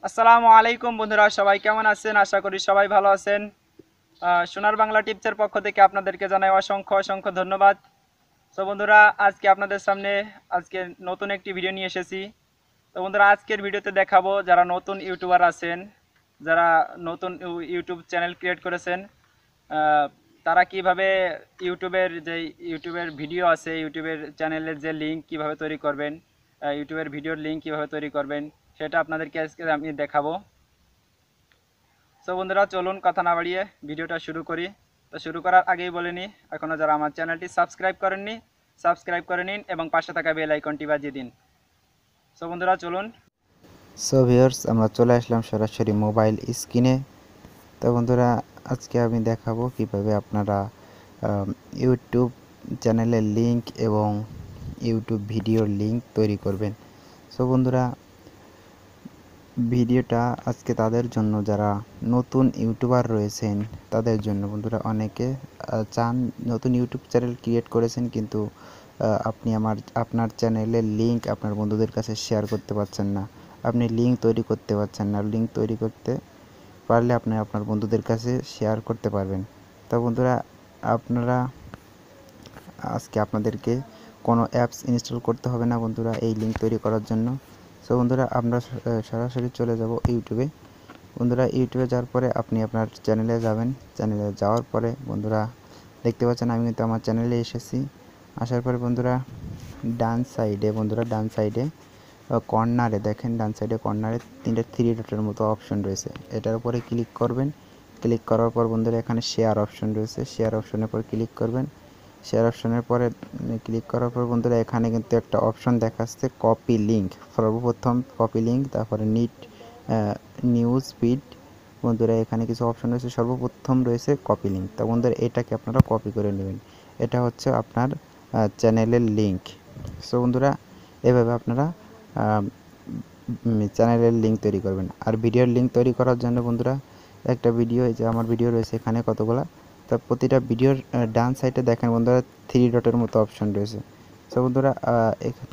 আসসালামু আলাইকুম বন্ধুরা, সবাই কেমন আছেন? আশা করি সবাই ভালো আছেন। সোনার বাংলা টিপসের পক্ষ থেকে আপনাদেরকে জানাই অসংখ্য অসংখ্য ধন্যবাদ। তো বন্ধুরা, আজকে আপনাদের সামনে আজকে নতুন একটি ভিডিও নিয়ে এসেছি। তো বন্ধুরা, আজকের ভিডিওতে দেখাবো যারা নতুন ইউটিউবার আছেন, যারা নতুন ইউটিউব চ্যানেল ক্রিয়েট করেছেন, আহ, তারা কিভাবে ইউটিউবের ভিডিও আছে, ইউটিউবের চ্যানেলের যে লিঙ্ক কিভাবে তৈরি করবেন, ইউটিউবের ভিডিওর লিঙ্ক কিভাবে তৈরি করবেন, সেটা আপনাদেরকে আজকে আমি দেখাবো। সো বন্ধুরা, চলুন কথা না বাড়িয়ে ভিডিওটা শুরু করি। তো শুরু করার আগেই বলে নিই, এখনও যারা আমার চ্যানেলটি সাবস্ক্রাইব করেননি সাবস্ক্রাইব করে নিন এবং পাশে থাকা বেল আইকনটি বাজিয়ে দিন। সো বন্ধুরা, চলুন। সো ভিউয়ার্স, আমরা চলে আসলাম সরাসরি মোবাইল স্ক্রিনে। তো বন্ধুরা, আজকে আমি দেখাবো কিভাবে আপনারা ইউটিউব চ্যানেলের লিংক এবং ইউটিউব ভিডিওর লিংক তৈরি করবেন। সো বন্ধুরা, ভিডিওটা আজকে তাদের জন্য যারা নতুন ইউটিউবার রয়েছেন, তাদের জন্য। বন্ধুরা, অনেকে চান নতুন ইউটিউব চ্যানেল ক্রিয়েট করেছেন, কিন্তু আপনি আপনার চ্যানেলের লিংক আপনার বন্ধুদের কাছে শেয়ার করতে পারছেন না। আপনি লিংক তৈরি করতে পারছেন না। লিংক তৈরি করতে পারলে আপনি আপনার বন্ধুদের কাছে শেয়ার করতে পারবেন। তো বন্ধুরা, আপনারা আজকে আপনাদেরকে কোনো অ্যাপস ইনস্টল করতে হবে না বন্ধুরা এই লিংক তৈরি করার জন্য। সো বন্ধুরা, আমরা সরাসরি চলে যাব ইউটিউবে। বন্ধুরা, ইউটিউবে যাওয়ার পরে আপনি আপনার চ্যানেলে যাবেন। চ্যানেলে যাওয়ার পরে বন্ধুরা দেখতে পাচ্ছেন আমি কিন্তু আমার চ্যানেলে এসেছি। আসার পরে বন্ধুরা ডান সাইডে কর্নারে দেখেন, ডান সাইডে কর্নারে 3টে থ্রি ডটের মতো অপশন রয়েছে। এটার উপরে ক্লিক করবেন। ক্লিক করার পর বন্ধুরা এখানে শেয়ার অপশন রয়েছে। শেয়ার অপশনের পর ক্লিক করবেন। শেয়ার অপশনের পরে ক্লিক করার পর বন্ধুরা এখানে কিন্তু একটা অপশন দেখাচ্ছে কপি লিঙ্ক। সর্বপ্রথম কপি লিঙ্ক, তারপরে নিউজ ফিড। বন্ধুরা এখানে কিছু অপশন রয়েছে, সর্বপ্রথম রয়েছে কপি লিঙ্ক। তো বন্ধুরা এটাকে আপনারা কপি করে নেবেন। এটা হচ্ছে আপনার চ্যানেলের লিঙ্ক। সো বন্ধুরা, এভাবে আপনারা চ্যানেলের লিঙ্ক তৈরি করবেন। আর ভিডিওর লিঙ্ক তৈরি করার জন্য বন্ধুরা একটা ভিডিও, এই যে আমার ভিডিও রয়েছে এখানে কতগুলা। তো প্রতিটা ভিডিওর ডান সাইডে দেখেন বন্ধুরা থ্রি ডটের মতো অপশন রয়েছে। সো বন্ধুরা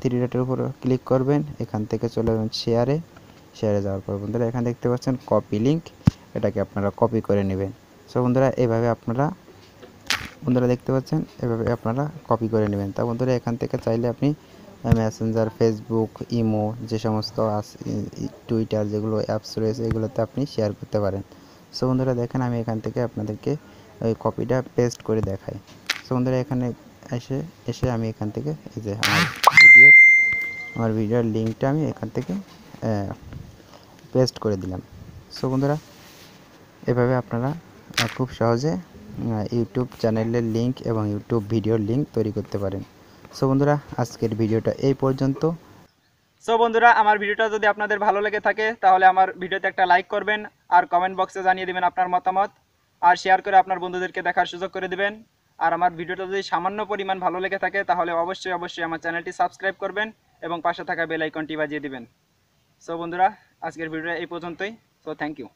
থ্রি ডটের উপর ক্লিক করবেন। এখান থেকে চলে যাবেন শেয়ারে যাওয়ার পর বন্ধুরা এখানে দেখতে পাচ্ছেন কপি লিঙ্ক। এটাকে আপনারা কপি করে নেবেন। সো বন্ধুরা এভাবে বন্ধুরা দেখতে পাচ্ছেন, এভাবে আপনারা কপি করে নেবেন। তা বন্ধুরা এখান থেকে চাইলে আপনি মেসেঞ্জার, ফেসবুক, ইমো, যে সমস্ত টুইটার যেগুলো অ্যাপস রয়েছে এগুলোতে আপনি শেয়ার করতে পারেন। সো বন্ধুরা দেখেন, আমি এখান থেকে আপনাদেরকে ওই কপিটা পেস্ট করে দেখাই। সো বন্ধুরা এখানে এসে আমি এখান থেকে এই যে আমার ভিডিওর লিঙ্কটা আমি এখান থেকে পেস্ট করে দিলাম। সো বন্ধুরা, এভাবে আপনারা খুব সহজে ইউটিউব চ্যানেলের লিঙ্ক এবং ইউটিউব ভিডিওর লিঙ্ক তৈরি করতে পারেন। সো বন্ধুরা, আজকের ভিডিওটা এই পর্যন্ত। সো বন্ধুরা, আমার ভিডিওটা যদি আপনাদের ভালো লেগে থাকে তাহলে আমার ভিডিওতে একটা লাইক করবেন, আর কমেন্ট বক্সে জানিয়ে দেবেন আপনার মতামত, আর শেয়ার করে আপনার বন্ধুদেরকে দেখার সুযোগ করে দিবেন। আর আমার ভিডিওটা যদি সামান্য পরিমাণ ভালো লেগে থাকে তাহলে অবশ্যই অবশ্যই আমার চ্যানেলটি সাবস্ক্রাইব করবেন এবং পাশে থাকা বেল আইকনটি বাজিয়ে দিবেন। সো বন্ধুরা, আজকের ভিডিওটা এই পর্যন্তই। So thank you.